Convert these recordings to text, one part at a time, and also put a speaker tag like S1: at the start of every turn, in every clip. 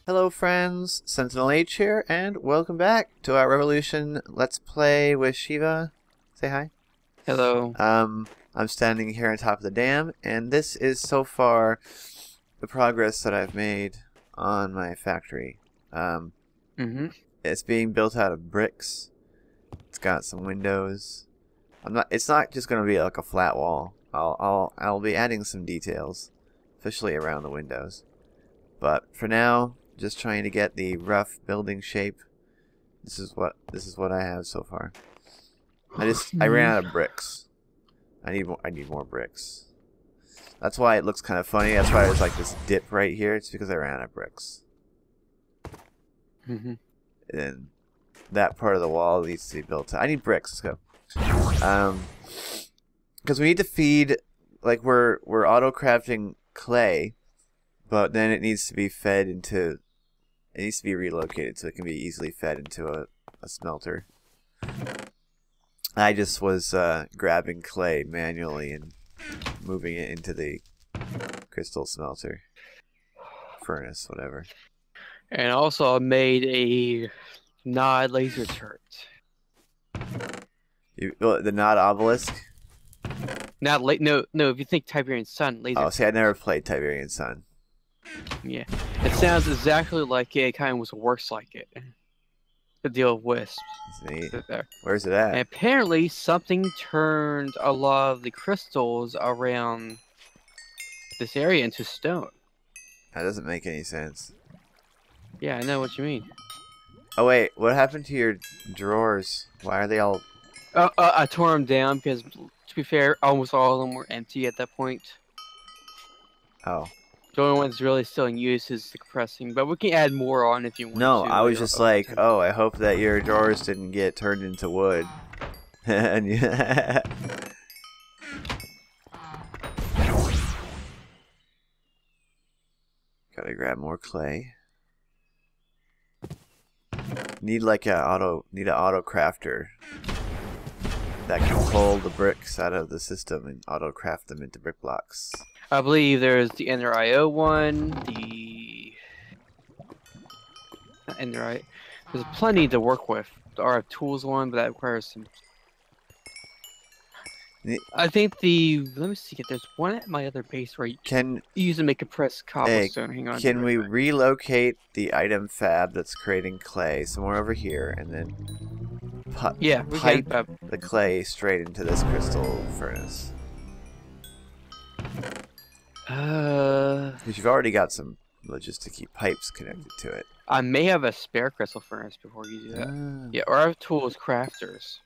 S1: Hello friends, SentinalhMC here, and welcome back to our Revolution Let's Play with Shiva. Say hi.
S2: Hello.
S1: I'm standing here on top of the dam, and this is so far the progress that I've made on my factory. It's being built out of bricks. It's got some windows. It's not just going to be like a flat wall. I'll be adding some details, especially around the windows. But for now, just trying to get the rough building shape. This is what I have so far. I ran out of bricks. I need more bricks. That's why it looks kind of funny. That's why there's like this dip right here. It's because I ran out of bricks. And that part of the wall needs to be built. I need bricks. Let's go. Because we need to feed, like we're auto crafting clay, but then it needs to be fed into. It needs to be relocated so it can be easily fed into a smelter. I just was grabbing clay manually and moving it into the crystal smelter. Furnace, whatever.
S2: And also I made a Nod laser turret.
S1: The Nod obelisk?
S2: No, if you think Tiberian Sun laser.
S1: Oh, see, I never played Tiberian Sun.
S2: Yeah. It sounds exactly like it, kind of works like it. The deal with wisps.
S1: Neat. Where's it at?
S2: And apparently something turned a lot of the crystals around this area into stone.
S1: That doesn't make any sense.
S2: Yeah, I know what you mean.
S1: Oh wait, what happened to your drawers? Why are they all...
S2: I tore them down because, to be fair, almost all of them were empty at that point.
S1: Oh.
S2: The only one that's really still in use is the compressing, but we can add more on if you want to.
S1: No, I was just like, oh, I hope that your drawers didn't get turned into wood. And yeah. Gotta grab more clay. Need like an auto crafter that can pull the bricks out of the system and auto craft them into brick blocks.
S2: I believe there's the Ender IO one, not Ender IO. There's plenty to work with. The RF Tools one, but that requires some. I think let me see. There's one at my other base where you can use to make compressed cobblestone. Hang on.
S1: Can we relocate the item fab that's creating clay somewhere over here, and then pipe the clay straight into this crystal furnace? Because you've already got some logisticy pipes connected to it.
S2: I may have a spare crystal furnace before you do that. Yeah, RF Tools crafters.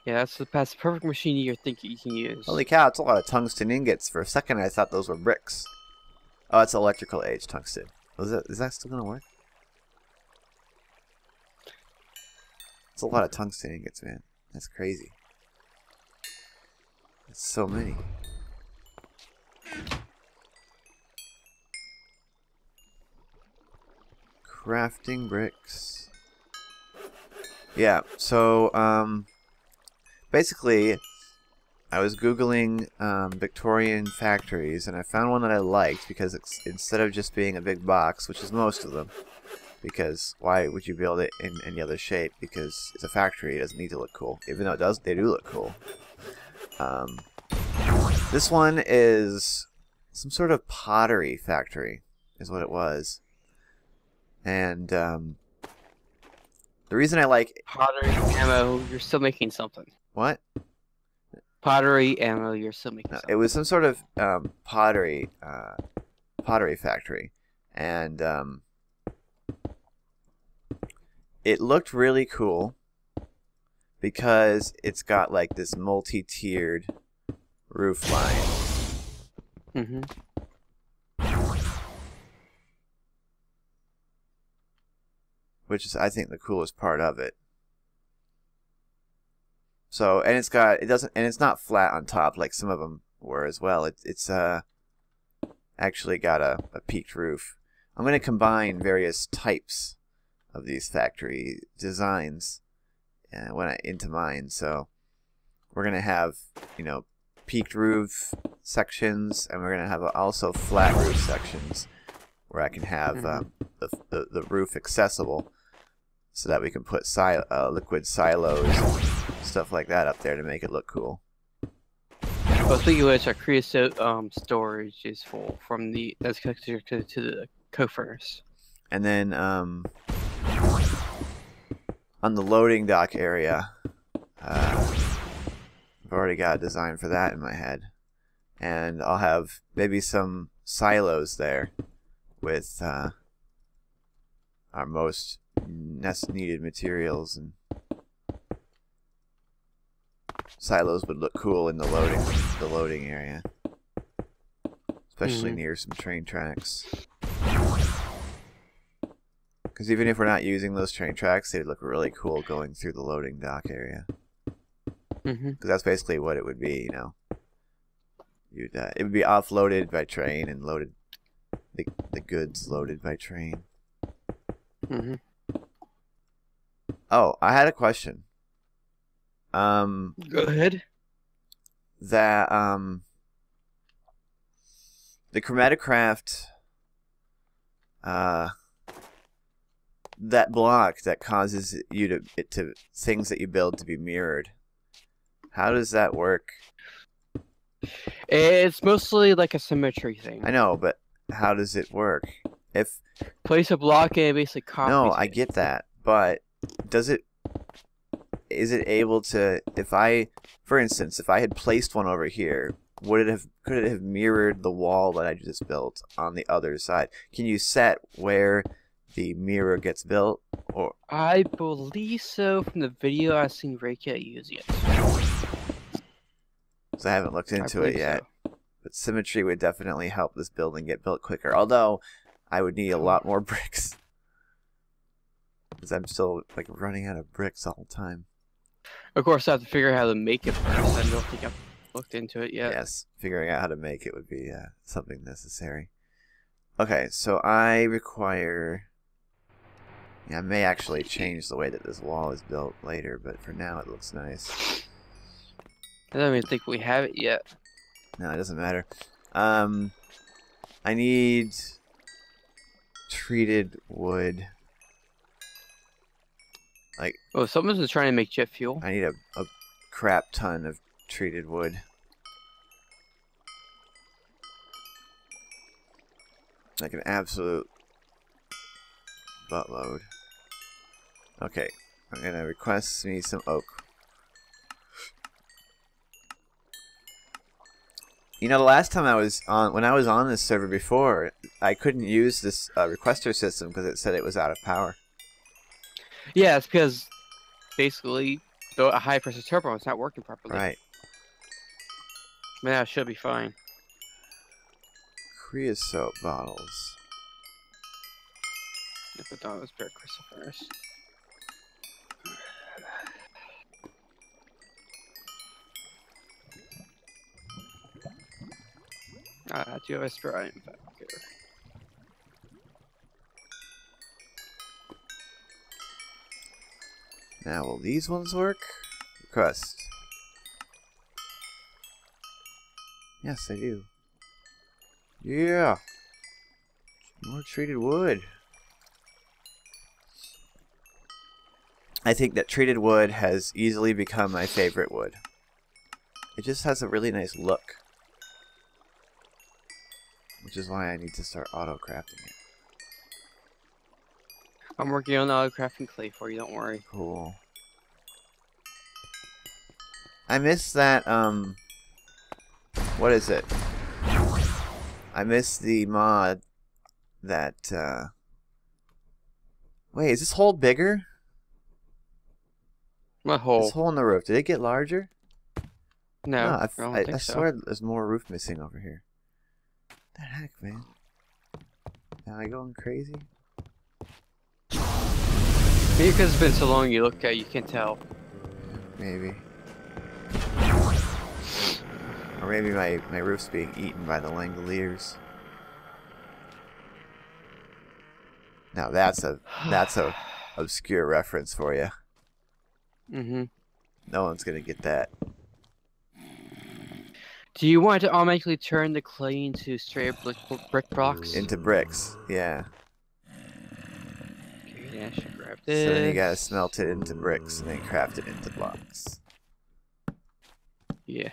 S2: Yeah, that's the perfect machine you think you can use.
S1: Holy cow, it's a lot of tungsten ingots. For a second, I thought those were bricks. Oh, it's electrical age tungsten. Is that still gonna work? It's a lot of tungsten ingots, man. That's crazy. That's so many. Crafting bricks. Yeah, so, basically, I was Googling Victorian factories, and I found one that I liked because instead of just being a big box, which is most of them, because why would you build it in any other shape? Because it's a factory, it doesn't need to look cool. Even though they do look cool. This one is some sort of pottery factory, is what it was. And the reason I like
S2: pottery ammo, you're still making something.
S1: What?
S2: Pottery ammo, you're still making something.
S1: It was some sort of pottery factory, and it looked really cool because it's got like this multi-tiered roof line. Which is, I think, the coolest part of it. So, and it's not flat on top like some of them were as well. It's actually got a peaked roof. I'm going to combine various types of these factory designs into mine. So we're going to have, peaked roof sections, and we're gonna have also flat roof sections where I can have the roof accessible, so that we can put liquid silos and stuff like that up there to make it look cool.
S2: Well, speaking of which, our creosote storage is full that's connected to the co-furnace.
S1: And then on the loading dock area, I've already got a design for that in my head, and I'll have maybe some silos there with our most needed materials, and silos would look cool in the loading area, especially near some train tracks. Because even if we're not using those train tracks, they'd look really cool going through the loading dock area. Because that's basically what it would be, you know. It would be offloaded by train and loaded, the goods loaded by train. Oh, I had a question.
S2: Go ahead.
S1: That the Chromatocraft, that block that causes you to things that you build to be mirrored. How does that work?
S2: It's mostly like a symmetry thing.
S1: I know, but how does it work? If
S2: place a block and it basically copies.
S1: No, I get that, but is it able to, for instance, if I had placed one over here, could it have mirrored the wall that I just built on the other side? Can you set where the mirror gets built? Or
S2: I believe so from the video I've seen Reiki use it.
S1: So I haven't looked into it yet. So. But symmetry would definitely help this building get built quicker. Although I would need a lot more bricks. Because I'm still like running out of bricks all the time.
S2: Of course, I have to figure out how to make it first. I don't think I've looked into it yet.
S1: Yes, figuring out how to make it would be something necessary. Okay, so I require... Yeah, I may actually change the way that this wall is built later, but for now it looks nice.
S2: I don't even think we have it yet.
S1: No, it doesn't matter. I need treated wood. Like,
S2: oh, someone's trying to make jet fuel.
S1: I need a crap ton of treated wood. Like an absolute buttload. Okay, I'm gonna request me some oak. You know, the last time when I was on this server before, I couldn't use this requester system because it said it was out of power.
S2: Yeah, it's because basically a high pressure turbo is not working properly.
S1: Right.
S2: Man, that should be fine.
S1: Creosote bottles.
S2: I put down this bear crystal first. I do have a spare item back here.
S1: Now, will these ones work? Request. Yes, they do. Yeah! More treated wood. I think that treated wood has easily become my favorite wood. It just has a really nice look. Which is why I need to start auto-crafting it.
S2: I'm working on the auto-crafting clay for you, don't worry.
S1: Cool. I miss that, what is it? I miss the mod that, wait, is this hole bigger?
S2: What hole?
S1: This hole in the roof, did it get larger?
S2: No,
S1: I swear there's more roof missing over here. What the heck, man? Am I going crazy?
S2: Maybe because it's been so long you look at you can't tell.
S1: Maybe. Or maybe my roof's being eaten by the Langoliers. Now that's a obscure reference for you.
S2: Mm-hmm.
S1: No one's gonna get that.
S2: Do you want to automatically turn the clay into straight brick blocks?
S1: Into bricks, yeah.
S2: Okay, I should grab this.
S1: So then you gotta smelt it into bricks and then craft it into blocks.
S2: Yeah.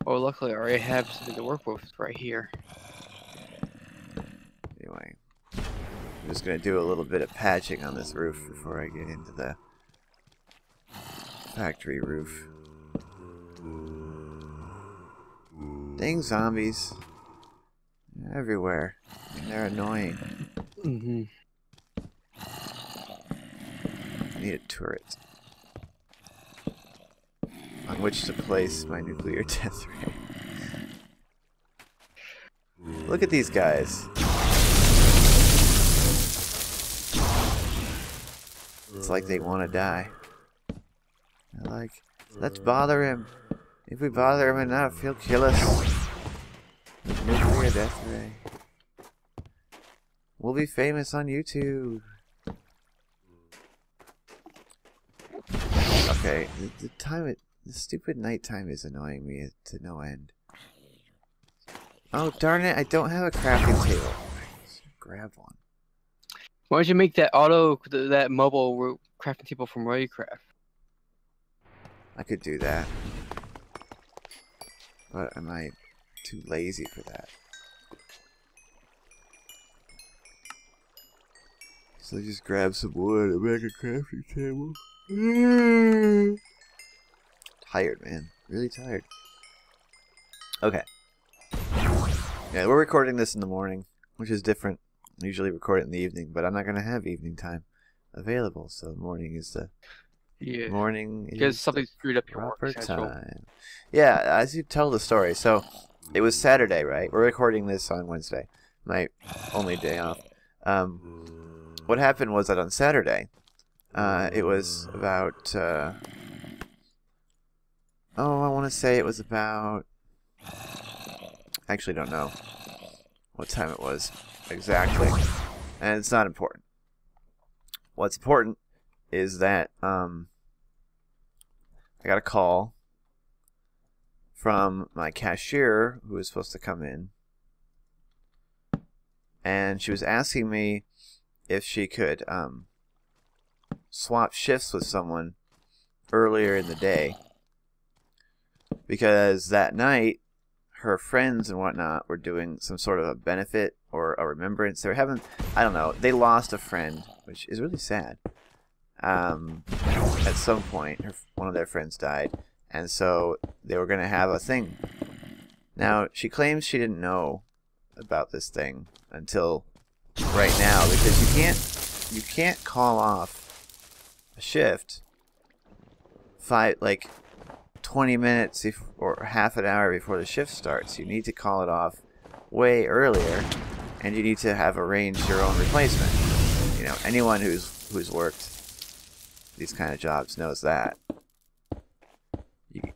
S2: Oh, luckily I already have something to work with right here.
S1: Anyway, I'm just gonna do a little bit of patching on this roof before I get into the factory roof. Dang zombies. They're everywhere. And they're annoying.
S2: Mm-hmm.
S1: I need a turret on which to place my nuclear death ray. Look at these guys. It's like they want to die. They're like, let's bother him. If we bother him enough, he'll kill us. Nuclear death ray. We'll be famous on YouTube. Okay, the stupid nighttime is annoying me to no end. Oh darn it! I don't have a crafting table. Grab one.
S2: Why don't you make that that mobile crafting table from Roycraft?
S1: I could do that, but am I too lazy for that? So just grab some wood and make a crafting table. Tired, man. Really tired. Okay. Yeah, we're recording this in the morning, which is different. I usually record it in the evening, but I'm not going to have evening time available, so morning is the morning.
S2: Because something screwed up your
S1: proper
S2: work schedule.
S1: time. Yeah, as you tell the story. So it was Saturday, right? We're recording this on Wednesday, my only day off. What happened was that on Saturday, it was about. I want to say it was about. I actually don't know what time it was exactly, and it's not important. What's important is that I got a call from my cashier who was supposed to come in, and she was asking me if she could swap shifts with someone earlier in the day, because that night her friends and whatnot were doing some sort of a benefit or a remembrance. They were having, I don't know, they lost a friend, which is really sad. At some point, one of their friends died, and so they were going to have a thing. Now, she claims she didn't know about this thing until right now, because you can't call off a shift 20 minutes or half an hour before the shift starts. You need to call it off way earlier, and you need to have arranged your own replacement. You know, anyone who's worked these kind of jobs knows that.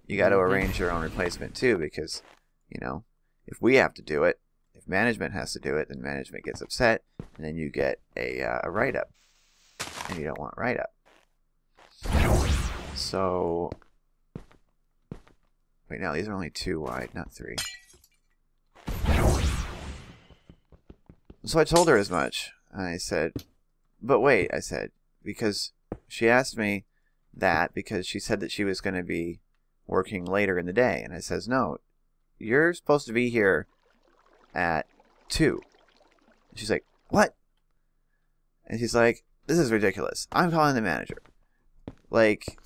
S1: You got to arrange your own replacement too, because, you know, if we have to do it, if management has to do it, then management gets upset, and then you get a write-up, and you don't want write-up. So, wait, no, these are only 2 wide, not 3. So I told her as much. I said, but wait, I said, because she asked me that because she said that she was going to be working later in the day. And I says, no, you're supposed to be here at 2. And she's like, what? And she's like, this is ridiculous. I'm calling the manager. Like,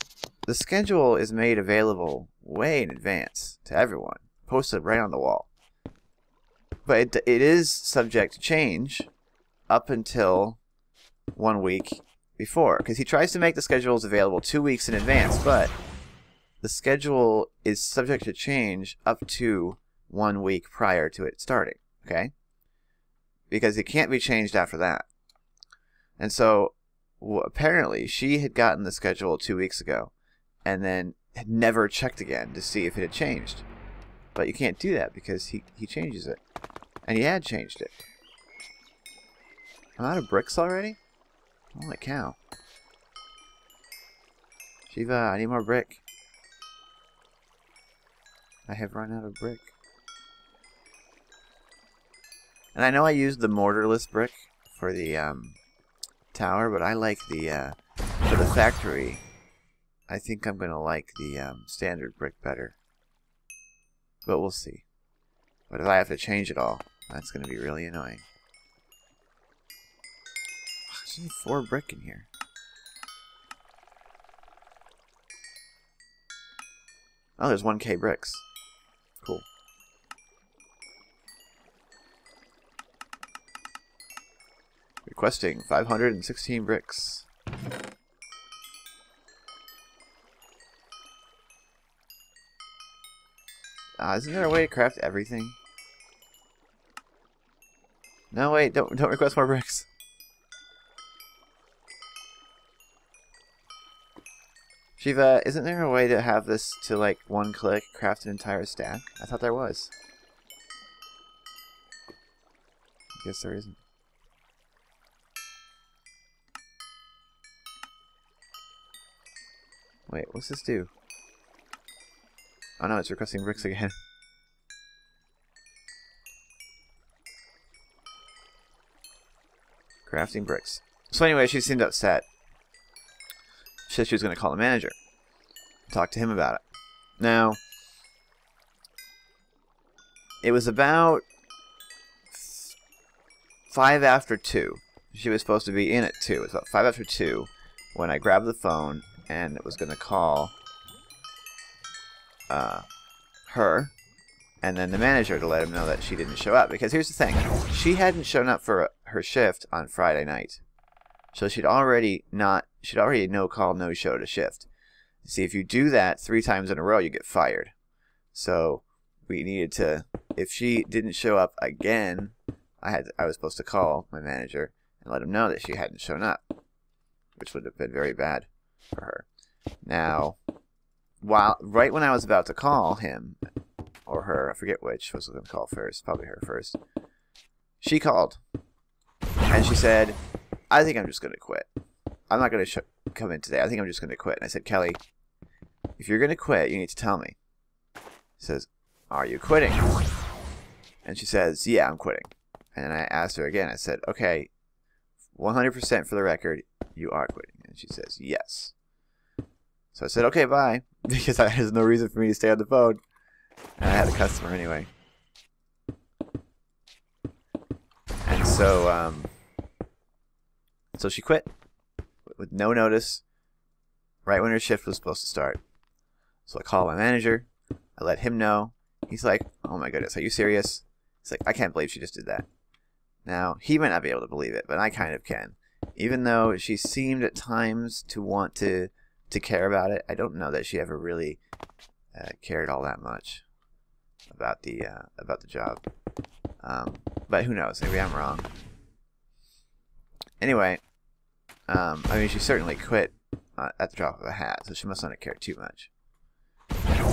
S1: the schedule is made available way in advance to everyone, posted right on the wall. But it is subject to change up until 1 week before, because he tries to make the schedules available 2 weeks in advance, but the schedule is subject to change up to 1 week prior to it starting, okay? Because it can't be changed after that. And so, apparently, she had gotten the schedule 2 weeks ago, and then had never checked again to see if it had changed. But you can't do that because he changes it. And he had changed it. I'm out of bricks already? Holy cow. Shiva, I need more brick. I have run out of brick. And I know I used the mortarless brick for the tower, but I like the for the factory. I think I'm gonna like the standard brick better. But we'll see. But if I have to change it all, that's gonna be really annoying. There's only 4 brick in here. Oh, there's 1K bricks. Cool. Requesting 516 bricks. Isn't there a way to craft everything? No, wait, don't request more bricks. Shiva, isn't there a way to have this to, like, 1 click craft an entire stack? I thought there was. I guess there isn't. Wait, what's this do? Oh no, it's requesting bricks again. Crafting bricks. So anyway, she seemed upset. She said she was going to call the manager. Talk to him about it. Now, it was about 5 after 2. She was supposed to be in at 2. It was about 5 after 2 when I grabbed the phone and it was going to call her and then the manager to let him know that she didn't show up. Because here's the thing. She hadn't shown up for her shift on Friday night. So she'd already no call, no show to shift. See, if you do that 3 times in a row, you get fired. So we needed to, if she didn't show up again, I was supposed to call my manager and let him know that she hadn't shown up, which would have been very bad for her. Now, right when I was about to call him or her, I forget which was going to call first, probably her first, she called and she said, I think I'm just going to quit. I'm not going to come in today. I think I'm just going to quit. And I said, Kelly, if you're going to quit, you need to tell me. She says, are you quitting? And she says, yeah, I'm quitting. And then I asked her again. I said, okay, 100% for the record, you are quitting. And she says, yes. So I said, okay, bye. Because there's no reason for me to stay on the phone. And I had a customer anyway. And so, so she quit with no notice right when her shift was supposed to start. So I called my manager. I let him know. He's like, oh my goodness, are you serious? He's like, I can't believe she just did that. Now, he might not be able to believe it, but I kind of can. Even though she seemed at times to want to care about it, I don't know that she ever really cared all that much about the job. But who knows? Maybe I'm wrong. Anyway, I mean, she certainly quit at the drop of a hat, so she must not have cared too much.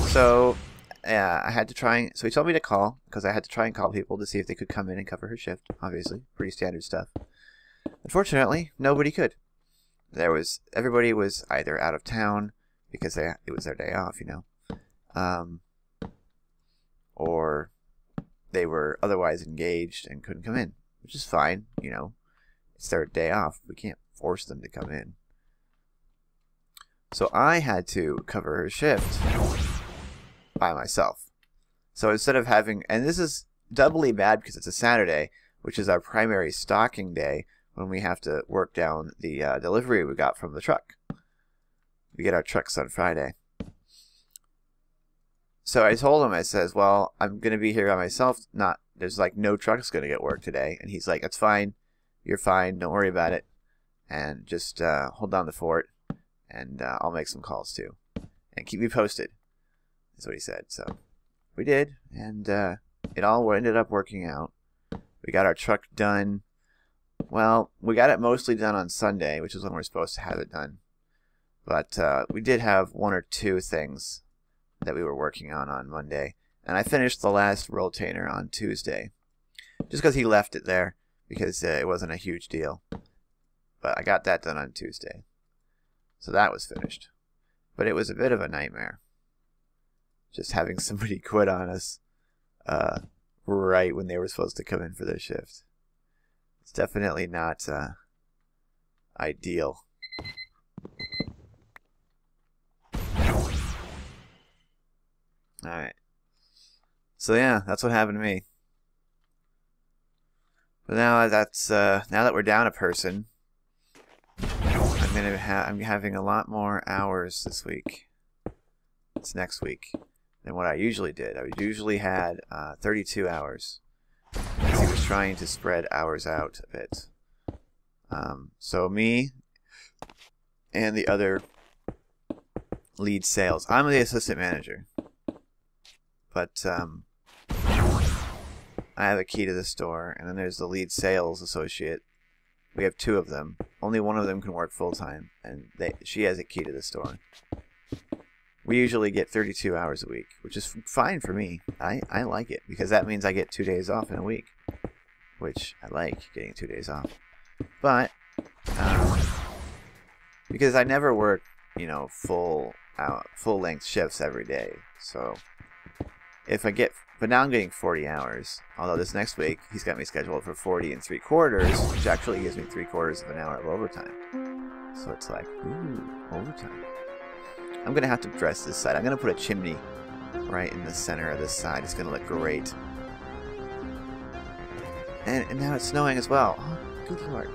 S1: So, yeah, I had to try. So he told me to call because I had to try and call people to see if they could come in and cover her shift. Obviously, pretty standard stuff. Unfortunately, nobody could. Everybody was either out of town because it was their day off, you know, or they were otherwise engaged and couldn't come in, which is fine, you know. It's their day off. We can't force them to come in. So I had to cover her shift by myself. So instead of having, and this is doubly bad because it's a Saturday, which is our primary stocking day when we have to work down the delivery we got from the truck. We get our trucks on Friday. So I told him, I says, well, I'm going to be here by myself. There's like no truck's going to get work today. And he's like, that's fine. You're fine. Don't worry about it. And just hold down the fort. And I'll make some calls too. And keep me posted. That's what he said. So we did. And it all ended up working out. We got our truck done. Well, we got it mostly done on Sunday, which is when we're supposed to have it done. But we did have 1 or 2 things that we were working on Monday. And I finished the last rotainer on Tuesday. Just because he left it there. Because it wasn't a huge deal. But I got that done on Tuesday. So that was finished. But it was a bit of a nightmare. just having somebody quit on us right when they were supposed to come in for their shift. It's definitely not ideal. Alright. So yeah, that's what happened to me. But now that's now that we're down a person, I'm having a lot more hours this week. It's next week than what I usually did. I usually had 32 hours. Because he was trying to spread hours out a bit. So me and the other lead sales. I'm the assistant manager. But I have a key to the store, and then there's the lead sales associate. We have 2 of them. Only one of them can work full-time, and she has a key to the store. We usually get 32 hours a week, which is fine for me. I like it, because that means I get 2 days off in a week, which I like, getting 2 days off. But, because I never work, you know, full-length shifts every day, so but now I'm getting 40 hours. Although this next week, he's got me scheduled for 40 3/4, which actually gives me 3/4 of an hour of overtime. So it's like, ooh, overtime. I'm going to have to dress this side. I'm going to put a chimney right in the center of this side. It's going to look great. And now it's snowing as well. Oh, good lord.